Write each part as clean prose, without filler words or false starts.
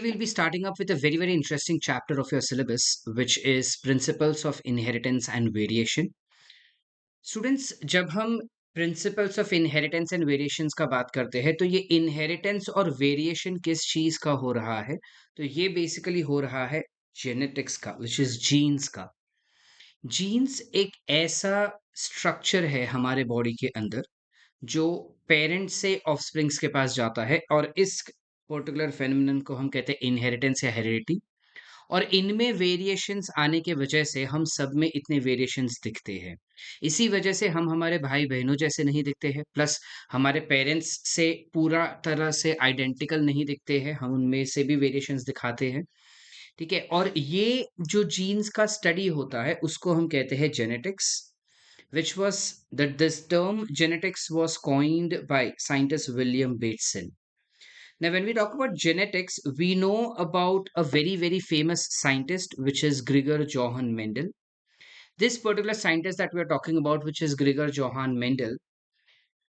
We'll be starting up with a very, very interesting chapter of your syllabus, which is Principles of Inheritance and Variation. Students जब हम principles of inheritance and variations का बात करते हैं तो ये inheritance और वेरिएशन किस चीज का हो रहा है तो ये बेसिकली हो रहा है जेनेटिक्स का विच इज जीन्स का जीन्स एक ऐसा स्ट्रक्चर है हमारे बॉडी के अंदर जो पेरेंट्स से ऑफस्प्रिंग्स के पास जाता है और इस पर्टिकुलर फेनोमेनन को हम कहते हैं इनहेरिटेंस या हेरिडिटी और इनमें वेरिएशंस आने के वजह से हम सब में इतने वेरिएशंस दिखते हैं। इसी वजह से हम हमारे भाई-बहनों जैसे नहीं दिखते हैं, प्लस हमारे पेरेंट्स से पूरा तरह से आइडेंटिकल नहीं दिखते हैं, हम उनमें से भी वेरिएशंस दिखाते हैं, ठीक है? और ये जो जीन्स का स्टडी होता है, उसको हम कहते हैं genetics, which was that this term genetics was coined by scientist William Bateson. Now, when we talk about genetics, we know about a very, very famous scientist, which is Gregor Johann Mendel. This particular scientist that we are talking about, which is Gregor Johann Mendel,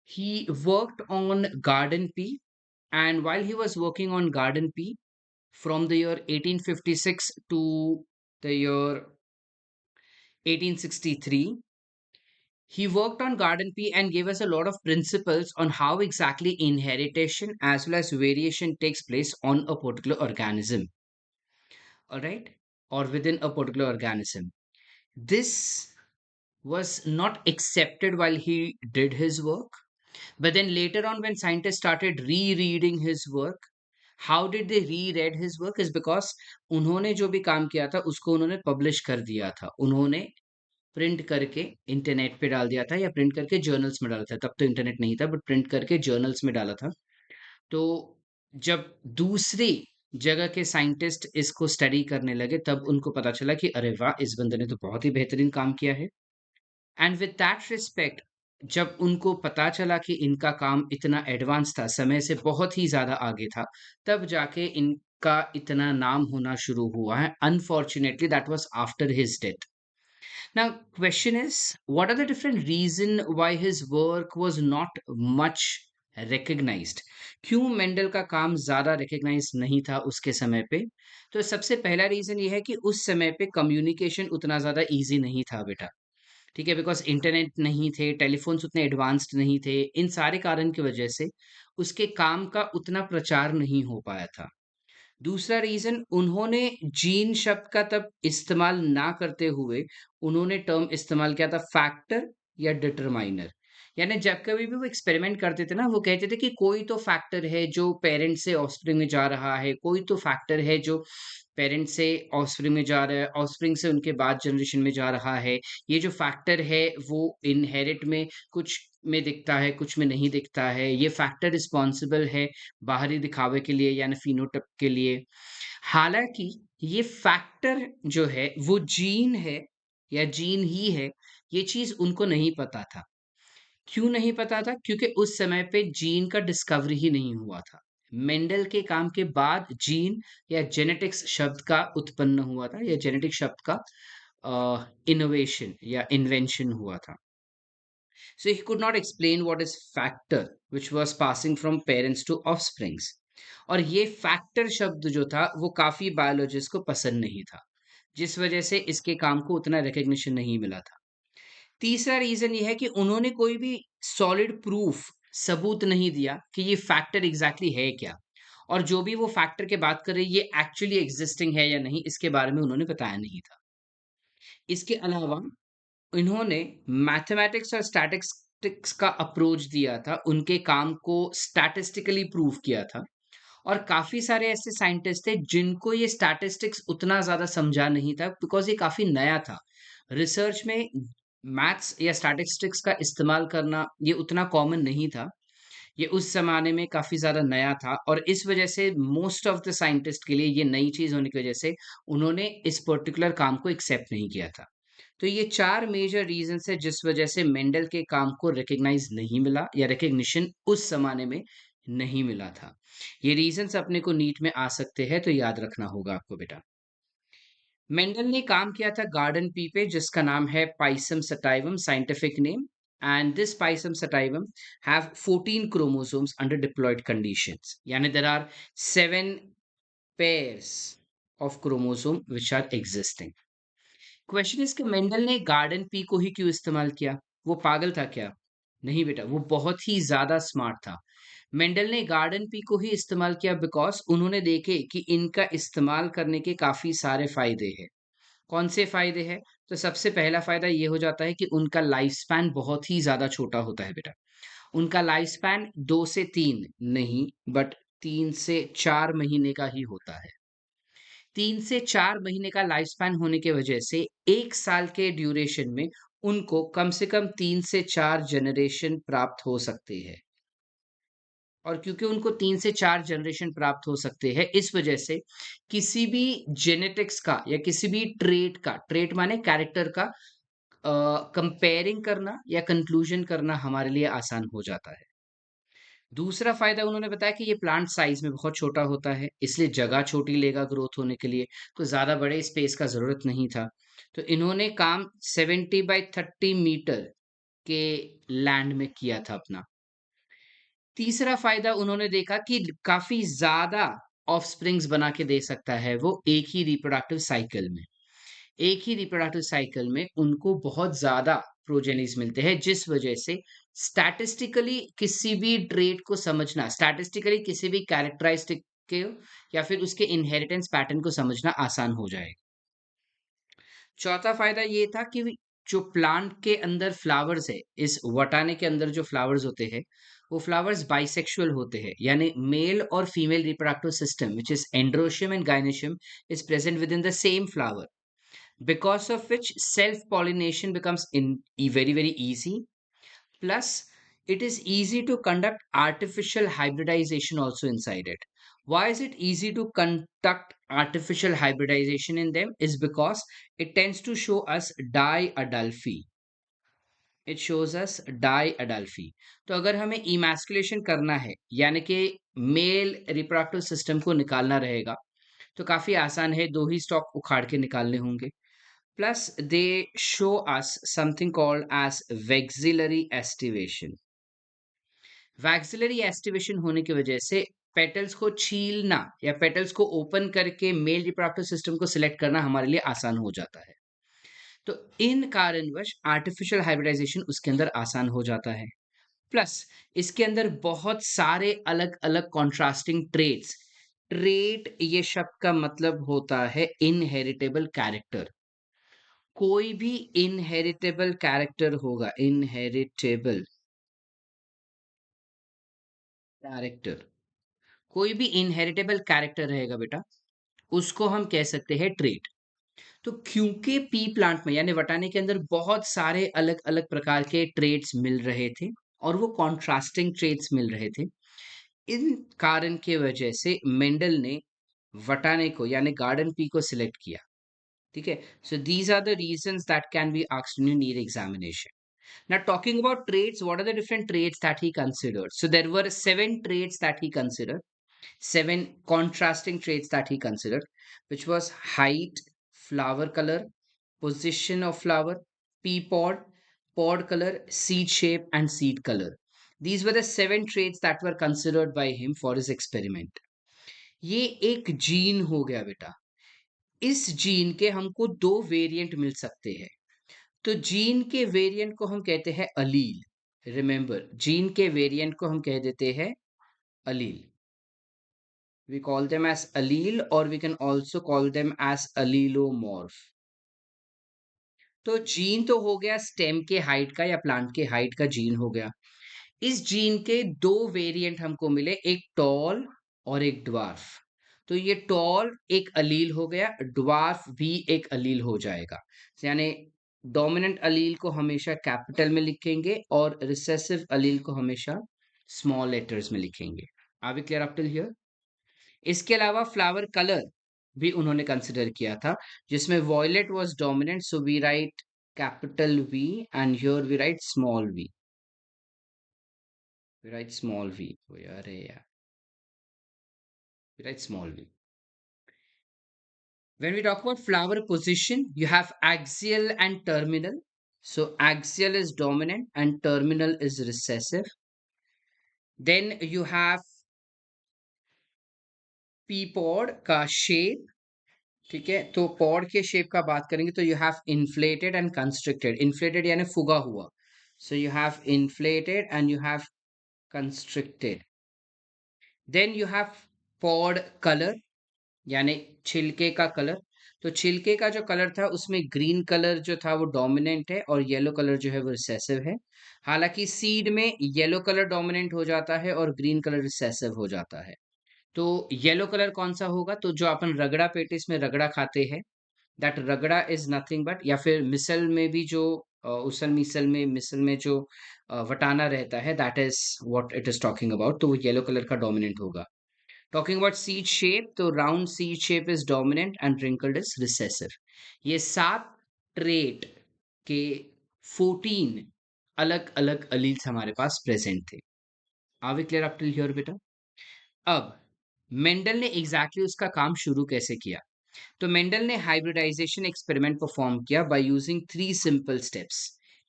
he worked on garden pea. And while he was working on garden pea from the year 1856 to the year 1863, he worked on garden pea and gave us a lot of principles on how exactly inheritation as well as variation takes place on a particular organism. All right, or within a particular organism. This was not accepted while he did his work, but then later on, when scientists started rereading his work, how did they reread his work? Is because उन्होंने जो भी काम किया था उसको उन्होंने publish कर दिया था, उन्होंने प्रिंट करके इंटरनेट पे डाल दिया था या प्रिंट करके जर्नल्स में डाला था। तब तो इंटरनेट नहीं था, बट प्रिंट करके जर्नल्स में डाला था। तो जब दूसरी जगह के साइंटिस्ट इसको स्टडी करने लगे तब उनको पता चला कि अरे वाह! इस बंदे ने तो बहुत ही बेहतरीन काम किया है। एंड विद दैट रिस्पेक्ट जब उनको पता चला कि इनका काम इतना एडवांस था, समय से बहुत ही ज़्यादा आगे था, तब जाके इनका इतना नाम होना शुरू हुआ है। Unfortunately that was after his death. Now, question is, what are the different reason why his work was not much recognized? क्यों मेंडल का काम ज़्यादा रिकॉग्नाइज नहीं था उसके समय पे? तो सबसे पहला रीज़न ये है कि उस समय पे कम्युनिकेशन उतना ज़्यादा ईज़ी नहीं था बेटा, ठीक है? बिकॉज़ इंटरनेट नहीं थे, टेलीफ़ोन्स उतने एडवांस्ड नहीं थे, इन सारे कारण की वजह से उसके काम का उतना प्रचार नहीं हो पाया था। दूसरा रीज़न उन्होंने जीन शब्द का तब इस्तेमाल ना करते हुए, उन्होंने टर्म इस्तेमाल किया था फैक्टर या डिटरमाइनर। यानी जब कभी भी वो एक्सपेरिमेंट करते थे ना, वो कहते थे कि कोई तो फैक्टर है जो पेरेंट से ऑफस्प्रिंग में जा रहा है, कोई तो फैक्टर है जो पेरेंट से ऑफस्प्रिंग में जा रहा है, ऑफस्प्रिंग से उनके बाद जनरेशन में जा रहा है। ये जो फैक्टर है वो इनहेरिट में कुछ में दिखता है, कुछ में नहीं दिखता है। ये फैक्टर रिस्पॉन्सिबल है बाहरी दिखावे के लिए यानी फिनोटाइप के लिए। हालाँकि ये फैक्टर जो है वो जीन है या जीन ही है, ये चीज़ उनको नहीं पता था। क्यों नहीं पता था? क्योंकि उस समय पे जीन का डिस्कवरी ही नहीं हुआ था। मेंडल के काम के बाद जीन या जेनेटिक्स शब्द का उत्पन्न हुआ था या जेनेटिक शब्द का इनोवेशन या इन्वेंशन हुआ था। So he could not explain what is factor which was passing from parents to offsprings. और ये फैक्टर शब्द जो था वो काफ़ी बायोलॉजिस्ट को पसंद नहीं था, जिस वजह से इसके काम को उतना रिकॉग्निशन नहीं मिला था। तीसरा रीज़न ये है कि उन्होंने कोई भी सॉलिड प्रूफ सबूत नहीं दिया कि ये फैक्टर एग्ज़ैक्टली है क्या? और जो भी वो फैक्टर की बात कर रहे हैं ये एक्चुअली एक्जिस्टिंग है या नहीं इसके बारे में उन्होंने बताया नहीं था। इसके अलावा इन्होंने मैथमेटिक्स और स्टैटिस्टिक्स का अप्रोच दिया था, उनके काम को स्टैटिस्टिकली प्रूव किया था और काफ़ी सारे ऐसे साइंटिस्ट थे जिनको ये स्टैटिस्टिक्स उतना ज़्यादा समझा नहीं था बिकॉज़ ये काफ़ी नया था। रिसर्च में मैथ्स या स्टैटिस्टिक्स का इस्तेमाल करना ये उतना कॉमन नहीं था। ये उस ज़माने में काफ़ी ज़्यादा नया था और इस वजह से मोस्ट ऑफ द साइंटिस्ट के लिए ये नई चीज़ होने की वजह से उन्होंने इस पर्टिकुलर काम को एक्सेप्ट नहीं किया था। तो ये 4 मेजर रीज़न्स हैं जिस वजह से मेंडल के काम को रिकॉग्नाइज़ नहीं मिला या रिकॉग्निशन उस ज़माने में नहीं मिला था। ये रीज़न्स अपने को नीट में आ सकते हैं तो याद रखना होगा आपको बेटा। मेंडल ने काम किया था गार्डन पी पे जिसका नाम है pisum sativum scientific name and this pisum sativum have 14 chromosomes under diploid conditions यानी there are 7 pairs of chromosome which are existing. Question is कि मेंडल ने गार्डन पी को ही क्यों इस्तेमाल किया? वो पागल था क्या? नहीं बेटा, वो बहुत ही ज्यादा स्मार्ट था। मेंडल ने गार्डन पी को ही इस्तेमाल किया बिकॉज उन्होंने देखे कि इनका इस्तेमाल करने के काफी सारे फायदे हैं। कौन से फायदे हैं? तो सबसे पहला फायदा ये हो जाता है कि उनका लाइफ स्पैन बहुत ही ज्यादा छोटा होता है बेटा। उनका लाइफ स्पैन 2 से 3 नहीं, बट 3 से 4 महीने का ही होता है। 3 से 4 महीने का लाइफ स्पैन होने की वजह से 1 साल के ड्यूरेशन में उनको कम से कम 3 से 4 जनरेशन प्राप्त हो सकते हैं। और क्योंकि उनको 3 से 4 जनरेशन प्राप्त हो सकते हैं, इस वजह से किसी भी जेनेटिक्स का या किसी भी ट्रेट का, ट्रेट माने कैरेक्टर का, कंपेयरिंग करना या कंक्लूजन करना हमारे लिए आसान हो जाता है। दूसरा फायदा उन्होंने बताया कि ये प्लांट साइज में बहुत छोटा होता है, इसलिए जगह छोटी लेगा ग्रोथ होने के लिए, तो ज्यादा बड़े स्पेस का जरूरत नहीं था। तो इन्होंने काम 70 बाई 30 मीटर के लैंड में किया था अपना। तीसरा फायदा उन्होंने देखा कि काफी ज्यादा ऑफस्प्रिंग्स बना के दे सकता है वो एक ही रिप्रोडक्टिव साइकिल में। एक ही रिप्रोडक्टिव साइकिल में उनको बहुत ज्यादा प्रोजेनिस मिलते हैं, जिस वजह से स्टैटिस्टिकली किसी भी ट्रेट को समझना, स्टैटिस्टिकली किसी भी कैरेक्टरिस्टिक के या फिर उसके इनहेरिटेंस पैटर्न को समझना आसान हो जाएगा। चौथा फायदा ये था कि जो प्लांट के अंदर फ्लावर्स है, इस वटाने के अंदर जो फ्लावर्स होते हैं, वो फ्लावर्स बाइसेक्सुअल होते हैं, यानी मेल और female reproductive system which is androecium and gynoecium is present with in the same flower, because of which self pollination becomes very easy. Plus it is easy to conduct artificial hybridization also inside it. Why is it easy to conduct artificial hybridization in them? Is because it tends to show us diadelphi. It shows us diadelphi. तो अगर हमें emasculation करना है, यानी कि male reproductive system को निकालना रहेगा, तो काफी आसान है, 2 ही स्टॉक उखाड़ के निकालने होंगे। Plus, they show us something called as vexillary estivation. Vexillary aestivation होने की वजह से पेटल्स को छीलना या पेटल्स को ओपन करके मेल रिप्रोडक्टिव सिस्टम को सिलेक्ट करना हमारे लिए आसान हो जाता है। तो इन कारणवश आर्टिफिशियल हाइब्रिडाइजेशन उसके अंदर आसान हो जाता है। प्लस इसके अंदर बहुत सारे अलग अलग कॉन्ट्रास्टिंग ट्रेट्स, ट्रेट ये शब्द का मतलब होता है इनहेरिटेबल कैरेक्टर। कोई भी इनहेरिटेबल कैरेक्टर होगा, इनहेरिटेबल कैरेक्टर, कोई भी इनहेरिटेबल कैरेक्टर रहेगा बेटा, उसको हम कह सकते हैं ट्रेट। तो क्योंकि पी प्लांट में यानी वटाने के अंदर बहुत सारे अलग अलग प्रकार के ट्रेट्स मिल रहे थे और वो कॉन्ट्रास्टिंग ट्रेट्स मिल रहे थे, इन कारण के वजह से मेंडल ने वटाने को यानी गार्डन पी को सिलेक्ट किया। ठीक है, so these are the reasons that can be asked in NEET examination. Now, talking about traits, what are the different traits that he considered? So, there were 7 traits that he considered, 7 contrasting traits that he considered, which was height, flower color, position of flower, pea pod, pod color, seed shape, and seed color. These were the 7 traits that were considered by him for his experiment. ये एक gene हो गया बेटा। इस gene के हमको 2 variant मिल सकते हैं। तो जीन के वेरिएंट को हम कहते हैं अलील। रिमेंबर, जीन के वेरिएंट को हम कह देते हैं allele. We call them as allele और we can also call them as allelomorph. तो जीन तो हो गया स्टेम के हाइट का या प्लांट के हाइट का जीन हो गया। इस जीन के 2 वेरिएंट हमको मिले, एक टॉल और एक ड्वार्फ। तो ये टॉल एक अलील हो गया, ड्वार्फ भी एक अलील हो जाएगा। यानी डोमिनेंट अलील को हमेशा कैपिटल में लिखेंगे और रिसेसिव अलील को हमेशा स्मॉल लेटर्स में लिखेंगे। Are we clear up till here? इसके अलावा फ्लावर कलर भी उन्होंने कंसिडर किया था, जिसमें violet was dominant, so we write capital V and here we write small V. We write small v. We write small v. When we talk about flower position, you have axial and terminal. So axial is dominant and terminal is recessive. Then you have पीपॉड का shape, ठीक है, तो pod के shape का बात करेंगे तो you have inflated and constricted. Inflated यानी फुगा हुआ, so you have inflated and you have constricted. Then you have pod colour, यानी छिलके का कलर। तो छिलके का जो कलर था उसमें ग्रीन कलर जो था वो डोमिनेंट है और येलो कलर जो है वो रिसेसिव है। हालांकि सीड में येलो कलर डोमिनेंट हो जाता है और ग्रीन कलर रिसेसिव हो जाता है। तो येलो कलर कौन सा होगा, तो जो अपन रगड़ा पेटिस में रगड़ा खाते हैं, दैट रगड़ा इज नथिंग बट, या फिर मिसल में भी जो उसल मिसल में जो वटाना रहता है, that is what it is talking about, तो वो येलो कलर का डोमिनेंट होगा। Talking about seed shape, तो round seed shape is dominant and wrinkled is recessive। ये 7 ट्रेट के 14 अलग अलग अलील्स हमारे पास प्रेजेंट थे। Are we clear up till here बेटा? अब मेंडल ने एग्जैक्टली उसका काम शुरू कैसे किया? तो मेंडल ने हाइब्रिडाइजेशन एक्सपेरिमेंट परफॉर्म किया by using 3 simple steps.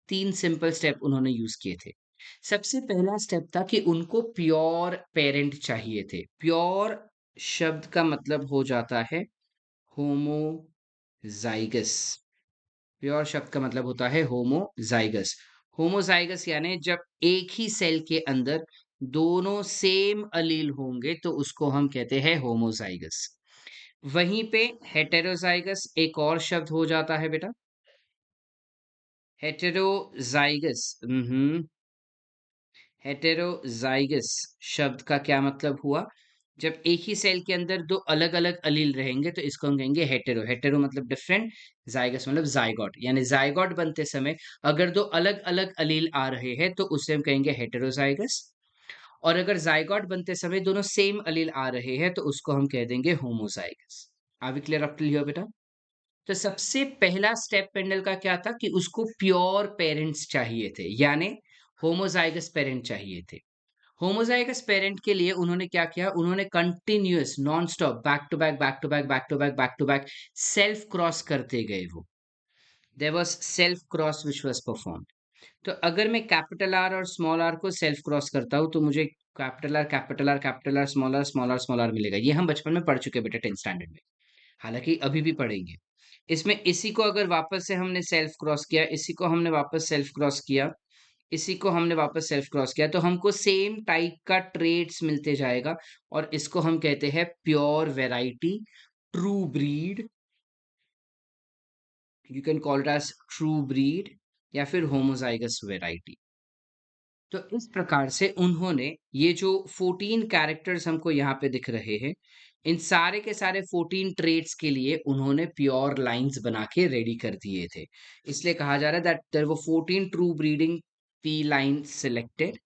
3 simple step उन्होंने यूज किए थे। सबसे पहला स्टेप था कि उनको प्योर पेरेंट चाहिए थे। प्योर शब्द का मतलब हो जाता है होमोजाइगस। प्योर शब्द का मतलब होता है होमोजाइगस। होमोजाइगस यानी जब एक ही सेल के अंदर दोनों सेम अलील होंगे तो उसको हम कहते हैं होमोजाइगस। वहीं पे हेटेरोजाइगस एक और शब्द हो जाता है बेटा। हेटेरोजाइगस, हेटेरोजाइगस शब्द का क्या मतलब हुआ? जब एक ही सेल के अंदर दो अलग अलग अलील रहेंगे तो इसको हम कहेंगे हेटेरो। हेटेरो मतलब डिफरेंट, जाइगस मतलब जाइगोट। यानी जाइगोट बनते समय अगर दो अलग अलग अलील आ रहे हैं तो उसे हम कहेंगे हेटेरोजाइगस। और अगर जाइगोट बनते समय दोनों सेम अलील आ रहे हैं तो उसको हम कह देंगे homozygous. Are we clear up till here बेटा? तो सबसे पहला स्टेप पेंडल का क्या था कि उसको प्योर पेरेंट्स चाहिए थे, यानी होमोजाइगस पेरेंट चाहिए थे। होमोजाइगस पेरेंट के लिए उन्होंने क्या किया, उन्होंने continuous non stop back to back back to back back to back back to back self cross करते गए। वो there was self cross which was performed. तो अगर मैं कैपिटल आर और स्मॉल आर को सेल्फ क्रॉस करता हूं तो मुझे capital R capital R capital R small R small R small R मिलेगा। ये हम बचपन में पढ़ चुके हैं बेटा 10th स्टैंडर्ड में, हालांकि अभी भी पढ़ेंगे। इसमें इसी को अगर वापस से हमने सेल्फ क्रॉस किया, इसी को हमने वापस सेल्फ क्रॉस किया, इसी को हमने वापस सेल्फ क्रॉस किया, तो हमको सेम टाइप का ट्रेड्स मिलते जाएगा। और इसको हम कहते हैं pure variety, true breed. You can call it as true breed या फिर होमोजाइगस वेराइटी। तो इस प्रकार से उन्होंने ये जो 14 कैरेक्टर्स हमको यहाँ पे दिख रहे हैं, इन सारे के सारे 14 ट्रेड्स के लिए उन्होंने प्योर लाइंस बना के रेडी कर दिए थे। इसलिए कहा जा रहा है that there were 14 true breeding P lines selected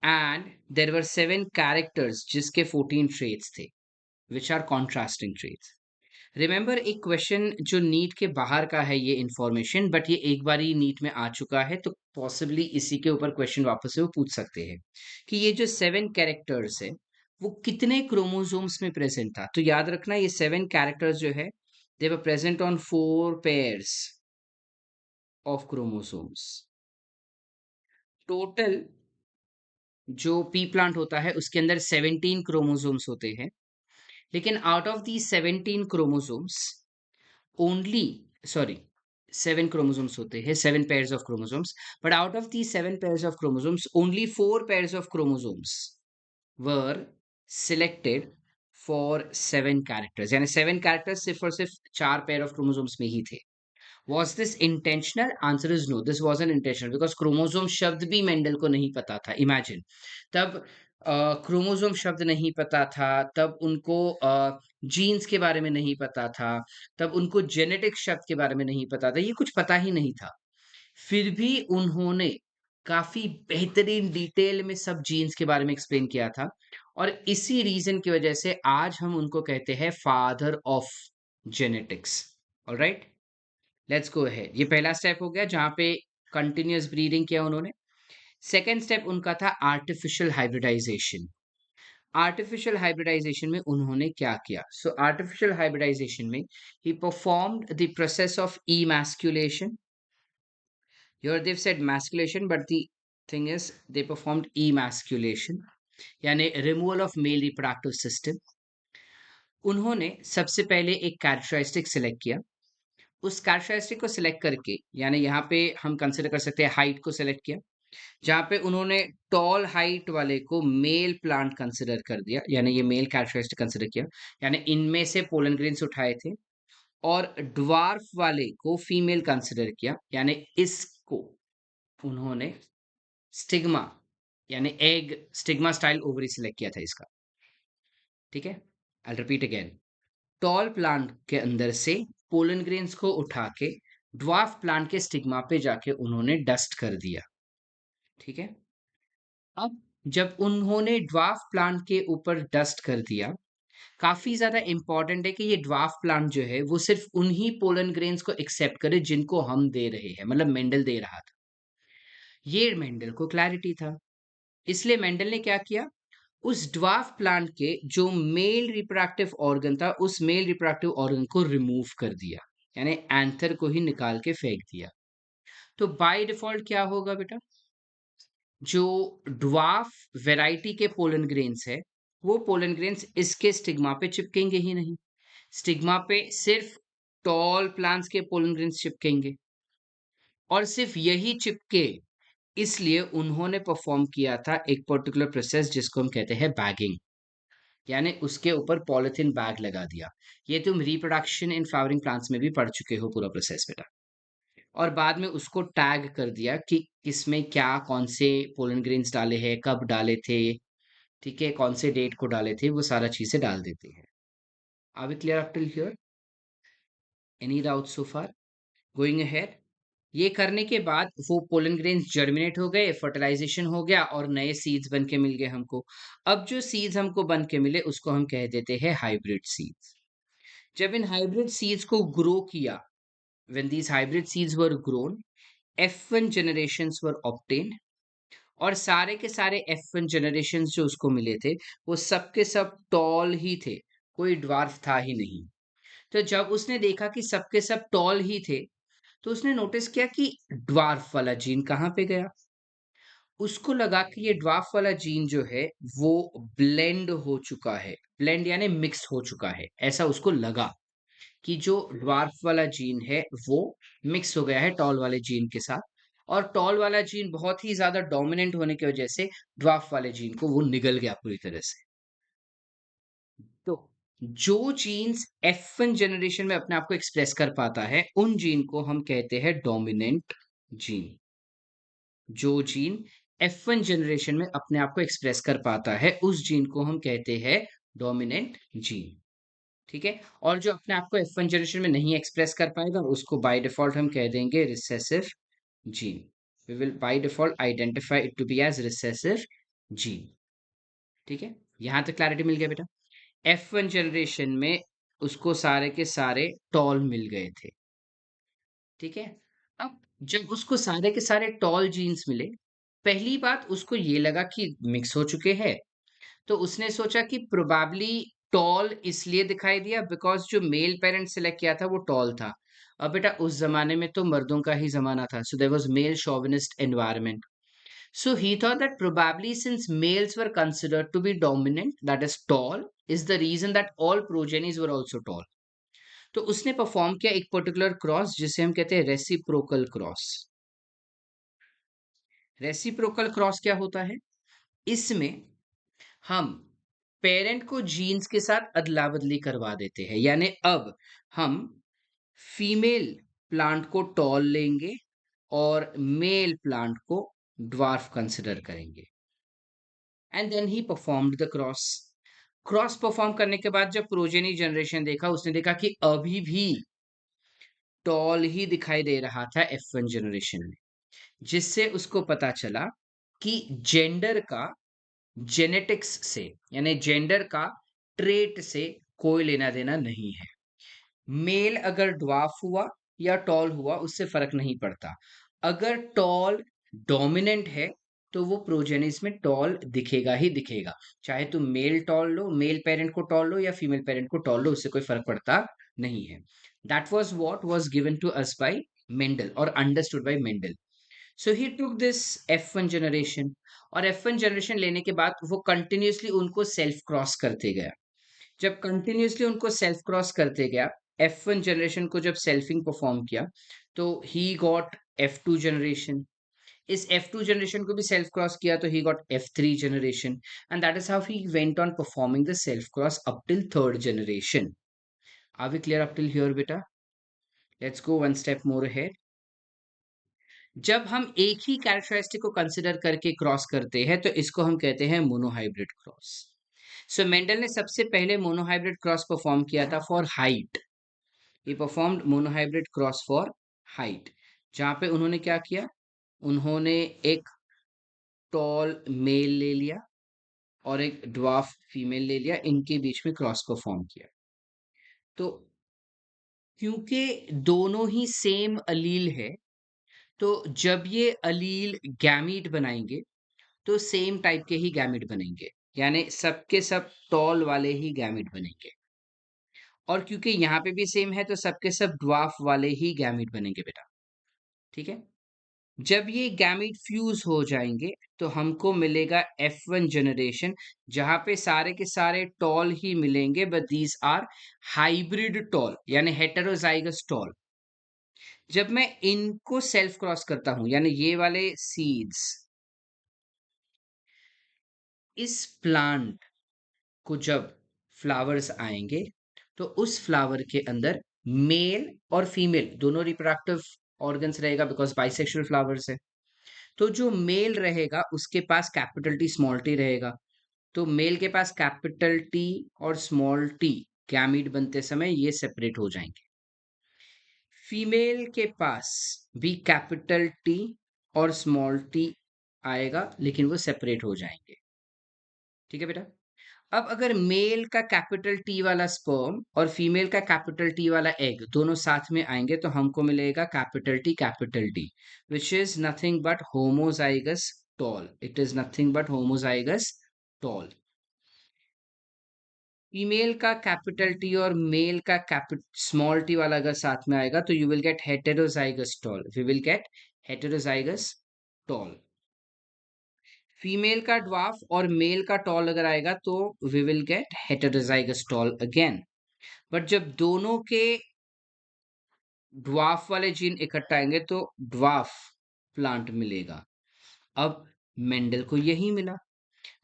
and there were 7 characters जिसके 14 ट्रेड्स थे, which are contrasting traits. Remember एक क्वेश्चन जो नीट के बाहर का है ये इंफॉर्मेशन, बट ये एक बार ही नीट में आ चुका है तो पॉसिबली इसी के ऊपर क्वेश्चन वापस से वो पूछ सकते हैं कि ये जो 7 कैरेक्टर्स है वो कितने क्रोमोसोम्स में प्रेजेंट था। तो याद रखना ये 7 कैरेक्टर्स जो है they were present on 4 pairs of chromosomes. Total जो पी प्लांट होता है उसके अंदर 17 क्रोमोसोम्स होते हैं, लेकिन out of the 17 chromosomes only, sorry, 7 chromosomes होते हैं, 7 pairs of chromosomes, but out of the 7 pairs of chromosomes only 4 pairs of chromosomes were selected for 7 characters. यानी 7 कैरेक्टर्स सिर्फ और सिर्फ 4 पेयर ऑफ क्रोमोसोम्स में ही थे। Was this intentional? Answer is no. This wasn't intentional because chromosome शब्द भी Mendel को नहीं पता था। इमेजिन, तब क्रोमोसोम शब्द नहीं पता था, तब उनको जीन्स के बारे में नहीं पता था, तब उनको जेनेटिक शब्द के बारे में नहीं पता था, ये कुछ पता ही नहीं था। फिर भी उन्होंने काफी बेहतरीन डिटेल में सब जीन्स के बारे में एक्सप्लेन किया था। और इसी रीजन की वजह से आज हम उनको कहते हैं father of genetics. Alright, let's go ahead. ये पहला स्टेप हो गया जहां पे कंटिन्यूअस ब्रीडिंग किया उन्होंने। सेकेंड स्टेप उनका था आर्टिफिशियल हाइब्रिडाइजेशन। आर्टिफिशियल हाइब्रिडाइजेशन में उन्होंने क्या किया? सो आर्टिफिशियल हाइब्रिडाइजेशन में ही performed the process of emasculation। Here they've said masculation, but the thing is they performed emasculation, यानी removal of male reproductive system. उन्होंने सबसे पहले एक कैरेक्टरिस्टिक सिलेक्ट किया। उस कैरेक्टरिस्टिक को सिलेक्ट करके, यानी यहाँ पे हम कंसिडर कर सकते हैं हाइट को सिलेक्ट किया, जहाँ पे उन्होंने टॉल हाइट वाले को मेल प्लांट कंसिडर कर दिया, यानी ये मेल कैरेक्टरिस्टिक कंसिडर किया, यानी इनमें से पोलन ग्रेन्स उठाए थे। और ड्वार्फ वाले को फीमेल कंसिडर किया, यानी इसको उन्होंने स्टिग्मा, यानी egg stigma style ovary select किया था इसका। ठीक है, I repeat again. Tall plant के अंदर से पोलन ग्रेन्स को उठा के ड्वार्फ प्लांट के स्टिग्मा पे जाके उन्होंने डस्ट कर दिया। ठीक है, अब जब उन्होंने ड्वार्फ प्लांट के ऊपर डस्ट कर दिया, काफी ज्यादा इंपॉर्टेंट है कि ये ड्वार्फ प्लांट जो है वो सिर्फ उन्हीं पोलन ग्रेन्स को एक्सेप्ट करे जिनको हम दे रहे हैं, मतलब मेंडल दे रहा था। ये मेंडल को क्लैरिटी था, इसलिए मेंडल ने क्या किया, उस ड्वार्फ प्लांट के जो मेल रिप्रोडक्टिव ऑर्गन था, उस मेल रिप्रोडक्टिव ऑर्गन को रिमूव कर दिया, यानी एंथर को ही निकाल के फेंक दिया। तो बाय डिफॉल्ट क्या होगा बेटा, जो ड्वार्फ वैरायटी के पोलन ग्रेन्स है, वो पोलन ग्रेन्स इसके स्टिग्मा पे चिपकेंगे ही नहीं। स्टिग्मा पे सिर्फ टॉल प्लांट्स के पोलन ग्रेन्स चिपकेंगे, और सिर्फ यही चिपके, इसलिए उन्होंने परफॉर्म किया था एक पर्टिकुलर प्रोसेस जिसको हम कहते हैं बैगिंग, यानी उसके ऊपर पॉलिथीन बैग लगा दिया। ये तुम रिप्रोडक्शन इन फ्लावरिंग प्लांट्स में भी पढ़ चुके हो पूरा प्रोसेस बेटा। और बाद में उसको टैग कर दिया कि किसमें क्या कौन से पोलन ग्रेन्स डाले हैं, कब डाले थे, ठीक है, कौन से डेट को डाले थे, वो सारा चीजें डाल देते हैं। Are we clear up till here? Any doubt so far? Going ahead. ये करने के बाद वो पोलन ग्रेन्स जर्मिनेट हो गए, फर्टिलाइजेशन हो गया और नए सीड्स बन के मिल गए हमको। अब जो सीड्स हमको बन के मिले उसको हम कह देते हैं हाइब्रिड सीड्स। जब इन हाइब्रिड सीड्स को ग्रो किया, when these hybrid seeds were grown, F1 generations were obtained, और सारे के सारे F1 generations जो उसको मिले थे, वो सब के सब टॉल ही थे, कोई ड्वार्फ था ही नहीं। तो जब उसने देखा कि सब के सब टॉल ही थे, तो उसने नोटिस किया कि ड्वार्फ वाला जीन कहाँ पे गया। उसको लगा कि ये ड्वार्फ वाला जीन जो है वो ब्लेंड हो चुका है, ब्लेंड यानी मिक्स हो चुका है, ऐसा उसको लगा कि जो ड्वार्फ वाला जीन है वो मिक्स हो गया है टॉल वाले जीन के साथ, और टॉल वाला जीन बहुत ही ज्यादा डोमिनेंट होने की वजह से ड्वार्फ वाले जीन को वो निगल गया पूरी तरह से। तो जो जीन्स F1 जनरेशन में अपने आप को एक्सप्रेस कर पाता है, उन जीन को हम कहते हैं डोमिनेंट जीन। जो जीन F1 जनरेशन में अपने आप को एक्सप्रेस कर पाता है, उस जीन को हम कहते हैं डोमिनेंट जीन। ठीक है, और जो अपने आप को F1 जनरेशन में नहीं एक्सप्रेस कर पाएगा, उसको बाय डिफॉल्ट हम कह देंगे recessive gene. We will by default identify it to be as recessive gene. ठीक है, यहां तक क्लैरिटी मिल गया बेटा। F1 जनरेशन में उसको सारे के सारे टॉल मिल गए थे। ठीक है, अब जब उसको सारे के सारे टॉल जीन्स मिले, पहली बात उसको ये लगा कि मिक्स हो चुके हैं, तो उसने सोचा कि प्रोबेबली टॉल इसलिए दिखाई दिया बिकॉज जो मेल पेरेंट सिलेक्ट किया था वो टॉल था। अब बेटा उस जमाने में तो मर्दों का ही जमाना था, so there was male chauvinist environment. So he thought that probably since males were considered to be dominant, that is tall, is the reason that all progenies were also tall. तो उसने परफॉर्म किया एक particular cross जिसे हम कहते हैं reciprocal cross. Reciprocal cross क्या होता है? इसमें हम पेरेंट को जीन्स के साथ अदला बदली करवा देते हैं, यानी अब हम फीमेल प्लांट को टॉल लेंगे और मेल प्लांट को ड्वार्फ कंसिडर करेंगे, and then he performed the cross. Cross perform करने के बाद जब प्रोजेनी जनरेशन देखा, उसने देखा कि अभी भी टॉल ही दिखाई दे रहा था F1 जनरेशन में, जिससे उसको पता चला कि जेंडर का जेनेटिक्स से, यानी जेंडर का ट्रेट से कोई लेना देना नहीं है। मेल अगर ड्वार्फ हुआ या टॉल हुआ उससे फर्क नहीं पड़ता। अगर टॉल डोमिनेंट है तो वो प्रोजेनिस में टॉल दिखेगा ही दिखेगा, चाहे तुम मेल टॉल लो, मेल पेरेंट को टॉल लो या फीमेल पेरेंट को टॉल लो, उससे कोई फर्क पड़ता नहीं है। That was what was given to us by Mendel और understood by Mendel. So he took this F1 generation, और F1 जनरेशन लेने के बाद वो कंटिन्यूअसली उनको सेल्फ क्रॉस करते गया। जब कंटिन्यूअसली उनको सेल्फ क्रॉस करते गया, F1 जनरेशन को जब सेल्फिंग परफॉर्म किया, तो ही गॉट F2 जनरेशन। इस F2 जनरेशन को भी सेल्फ क्रॉस किया तो he got F3 generation, and that is how he went on performing the self cross up till third generation. Are we clear up till here बेटा? Let's go one step more ahead. जब हम एक ही characteristic को consider करके cross करते हैं तो इसको हम कहते हैं मोनोहाइब्रिड क्रॉस। सो मेंडल ने सबसे पहले मोनोहाइब्रिड क्रॉस परफॉर्म किया था for height. He performed monohybrid cross for height, जहां पे उन्होंने क्या किया, उन्होंने एक टॉल मेल ले लिया और एक ड्वार्फ फीमेल ले लिया, इनके बीच में क्रॉस परफॉर्म किया। तो क्योंकि दोनों ही सेम अलील है, तो जब ये अलील गैमीट बनाएंगे तो सेम टाइप के ही गैमीट बनेंगे, यानी सबके सब टॉल वाले ही गैमीट बनेंगे। और क्योंकि यहाँ पे भी सेम है तो सबके सब ड्वार्फ वाले ही गैमीट बनेंगे बेटा। ठीक है। जब ये गैमीट फ्यूज हो जाएंगे तो हमको मिलेगा F1 जनरेशन, जहां पे सारे के सारे टॉल ही मिलेंगे, but these are hybrid tall यानी हेटेरोजाइगस टॉल। जब मैं इनको सेल्फ क्रॉस करता हूं, यानी ये वाले सीड्स इस प्लांट को जब फ्लावर्स आएंगे तो उस फ्लावर के अंदर मेल और फीमेल दोनों रिप्रोडक्टिव ऑर्गन्स रहेगा, बिकॉज बाइसेक्सुअल फ्लावर्स है। तो जो मेल रहेगा उसके पास कैपिटल टी स्मॉल टी रहेगा, तो मेल के पास कैपिटल टी और स्मॉल टी गैमीट बनते समय ये सेपरेट हो जाएंगे। फीमेल के पास भी कैपिटल टी और स्मॉल टी आएगा, लेकिन वो सेपरेट हो जाएंगे। ठीक है बेटा। अब अगर मेल का कैपिटल टी वाला स्पर्म और फीमेल का कैपिटल टी वाला एग दोनों साथ में आएंगे तो हमको मिलेगा capital T, which is nothing but homozygous tall. It is nothing but homozygous tall. Female का कैपिटल टी और मेल का कैपिटल स्मॉल टी वाला अगर साथ में आएगा तो you will get heterozygous tall, we will get heterozygous tall. Female का ड्वार्फ और मेल का टॉल अगर आएगा तो we will get heterozygous tall again. But जब दोनों के ड्वार्फ वाले जीन इकट्ठा आएंगे तो ड्वार्फ प्लांट मिलेगा। अब मेंडल को यही मिला।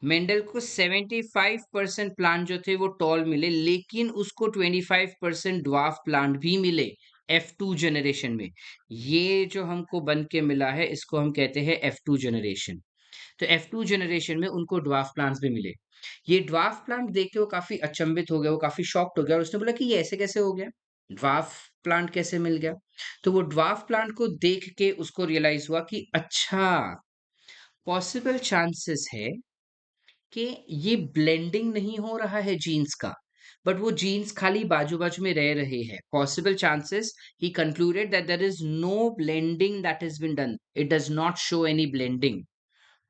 मेंडल को 75% प्लांट जो थे वो टॉल मिले, लेकिन उसको 25% ड्वार्फ प्लांट भी मिले F2 जनरेशन में। ये जो हमको बन के मिला है इसको हम कहते हैं F2 जनरेशन। तो F2 जनरेशन में उनको ड्वार्फ प्लांट्स भी मिले। ये ड्वार्फ प्लांट देख के वो काफी अचंभित हो गया, वो काफी शॉक्ड हो गया और उसने बोला कि ये ऐसे कैसे हो गया, ड्वार्फ प्लांट कैसे मिल गया। तो वो ड्वार्फ प्लांट को देख के उसको रियलाइज हुआ कि अच्छा, पॉसिबल चांसेस है कि ये ब्लेंडिंग नहीं हो रहा है जीन्स का, बट वो जीन्स खाली बाजू बाजू में रह रहे हैं। Possible chances, he concluded that there is no blending that has been done, it does not show any blending,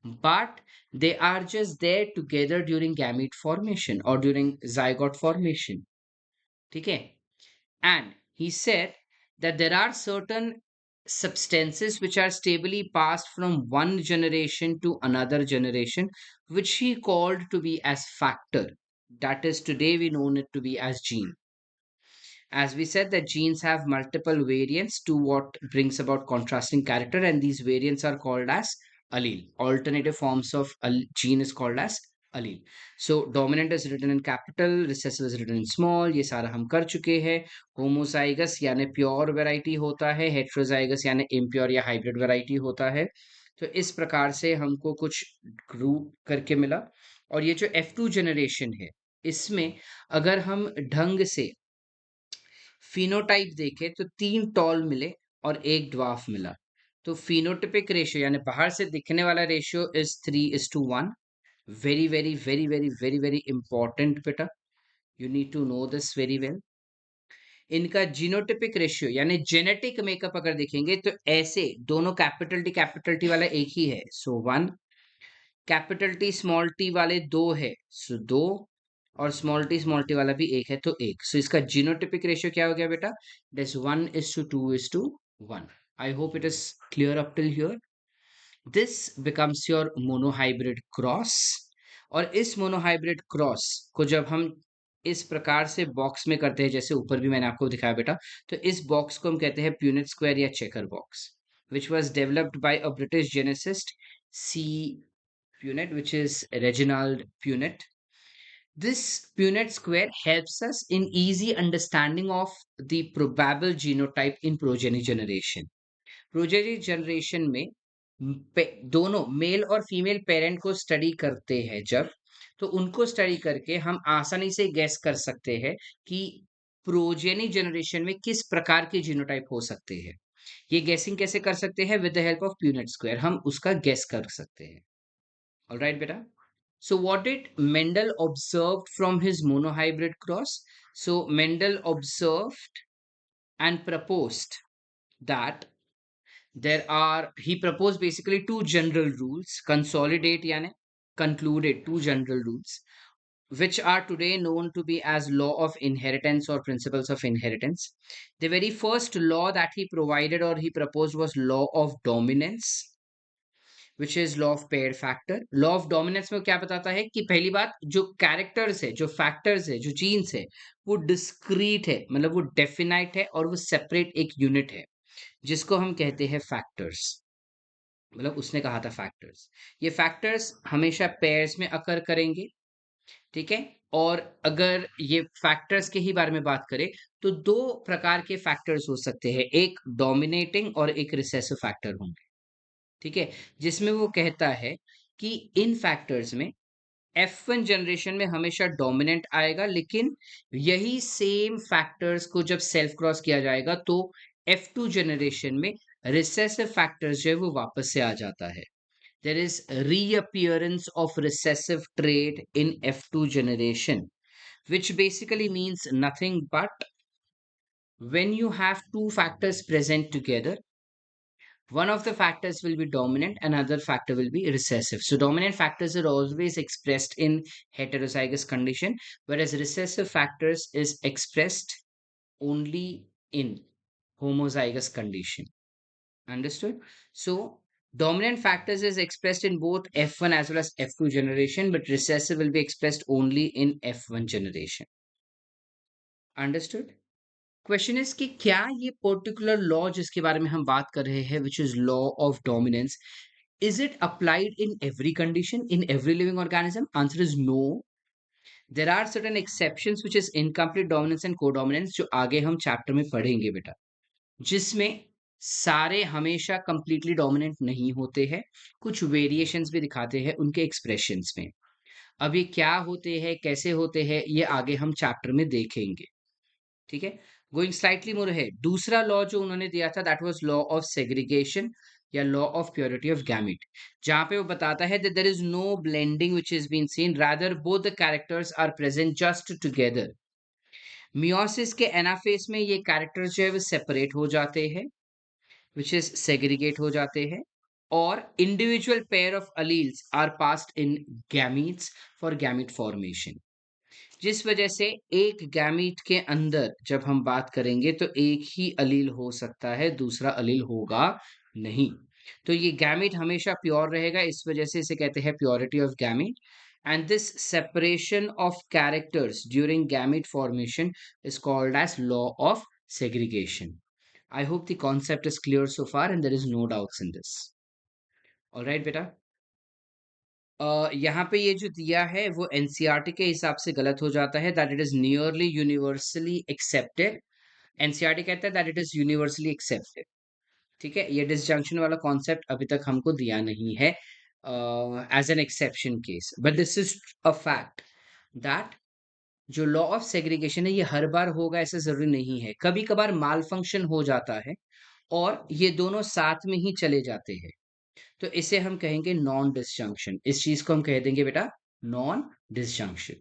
but they are just there together during gamete formation or during zygote formation. ठीक है। And he said that there are certain substances which are stably passed from one generation to another generation, which he called to be as factor, that is today we know it to be as gene. As we said that genes have multiple variants to what brings about contrasting character, and these variants are called as allele. Alternative forms of gene is called as allele. So dominant is written in capital, recessive is written in small, ये सारा हम कर चुके हैं। homozygous यानी pure variety होता है, heterozygous यानी impure या हाइब्रिड वैरायटी होता है। तो इस प्रकार से हमको कुछ ग्रुप करके मिला। और ये जो F2 जनरेशन है, इसमें अगर हम ढंग से फिनोटाइप देखे तो 3 टॉल मिले और एक ड्वार्फ मिला। तो फिनोटिपिक रेशियो यानी बाहर से दिखने वाला ratio is 3:1। Very very very very very very important बेटा, you need to know this very well. इनका जीनोटिपिक रेशियो यानी जेनेटिक मेकअप अगर देखेंगे तो ऐसे दोनों कैपिटल टी वाला एक ही है, सो 1। कैपिटल टी स्मॉल टी वाले 2 है, सो 2। और स्मॉल टी वाला भी एक है तो एक। सो इसका जीनोटिपिक रेशियो क्या हो गया बेटा, it is 1:2:1। I hope it is clear up till here. This becomes your monohybrid cross. और इस मोनोहाइब्रिड क्रॉस को जब हम इस प्रकार से बॉक्स में करते हैं, जैसे ऊपर भी मैंने आपको दिखाया बेटा। तो इस बॉक्स को हम कहते हैं प्यूनेट स्क्वायर या checker box, which was developed by a British geneticist C. Punnett, which is Reginald Punnett. This Punnett square helps us in easy understanding of the probable genotype in progeny generation. Progeny generation में दोनों mail और female parent को study करते हैं जब, तो उनको study करके हम आसानी से गैस कर सकते हैं कि प्रोजेनी जनरेशन में किस प्रकार के जीनोटाइप हो सकते हैं। ये गैसिंग कैसे कर सकते हैं? With the help of Punnett square हम उसका गैस कर सकते हैं। ऑलराइट बेटा, so what did Mendel observed from his monohybrid cross? So Mendel observed and proposed that he proposed basically two general rules, consolidate yani concluded two general rules, which are today known to be as law of inheritance or principles of inheritance. The very first law that he provided or he proposed was law of dominance, which is law of paired factor. Law of dominance में क्या बताता है कि पहली बात, जो characters है, जो फैक्टर्स है, जो जीन्स है, वो डिस्क्रीट है, मतलब वो डेफिनाइट है और वो सेपरेट एक यूनिट है, जिसको हम कहते हैं फैक्टर्स। मतलब उसने कहा था फैक्टर्स, ये फैक्टर्स हमेशा पेयर्स में अकर करेंगे, ठीक है। और अगर ये फैक्टर्स के ही बारे में बात करें तो दो प्रकार के फैक्टर्स हो सकते हैं, एक डोमिनेटिंग और एक रिसेसिव फैक्टर होंगे, ठीक है। जिसमें वो कहता है कि इन फैक्टर्स में F1 जनरेशन में हमेशा डोमिनेंट आएगा, लेकिन यही सेम फैक्टर्स को जब सेल्फ क्रॉस किया जाएगा तो F2 जनरेशन में रिसेसिव फैक्टर्स जो है वो वापस से आ जाता है। There is reappearance of recessive trait in F2 generation, which basically means nothing but when you have two factors present together, one of the factors will be dominant, another factor will be recessive. So dominant factors are always expressed in heterozygous condition, whereas recessive factors is expressed only in homozygous condition. Understood? So dominant factors is expressed in both F1 as well as F2 generation, but recessive will be expressed only in F1 generation. Understood? Question is कि क्या ये particular law जिसके बारे में हम बात कर रहे हैं, which is law of dominance, is it applied in every condition, in every living organism? Answer is no. There are certain exceptions which is incomplete dominance and codominance, जो आगे हम चैप्टर में पढ़ेंगे बेटा, जिसमें सारे हमेशा कंप्लीटली डोमिनेंट नहीं होते हैं, कुछ वेरिएशंस भी दिखाते हैं उनके एक्सप्रेशंस में। अब ये क्या होते हैं, कैसे होते हैं, ये आगे हम चैप्टर में देखेंगे, ठीक है। गोइंग स्लाइटली मोर है, दूसरा लॉ जो उन्होंने दिया था that was law of segregation या law of purity of gamete, जहां पे वो बताता है that there is no blending which is been seen, rather both the characters are present just together. Meiosis के एनाफेज में ये कैरेक्टर्स जो है वो सेपरेट हो जाते हैं, which is segregate हो जाते हैं, और individual pair of alleles are passed in gametes for gamete formation, जिस वजह से एक गैमीट के अंदर जब हम बात करेंगे तो एक ही अलील हो सकता है, दूसरा अलील होगा नहीं। तो ये गैमीट हमेशा प्योर रहेगा, इस वजह से इसे कहते हैं purity of gamete. And this separation of characters during gamete formation is called as law of segregation. I hope the concept is clear so far and there is no doubts in this. All right, बेटा। यहाँ पे ये जो दिया है वो NCERT के हिसाब से गलत हो जाता है, that it is nearly universally accepted. NCERT कहता है that it is universally accepted, ठीक है। ये डिसजंक्शन वाला कॉन्सेप्ट अभी तक हमको दिया नहीं है as an exception case, but this is a fact that जो लॉ ऑफ सेग्रीगेशन है ये हर बार होगा ऐसा जरूरी नहीं है, कभी कभार माल फंक्शन हो जाता है और ये दोनों साथ में ही चले जाते हैं, तो इसे हम कहेंगे नॉन डिसजंक्शन। इस चीज को हम कह देंगे बेटा नॉन डिसजंक्शन।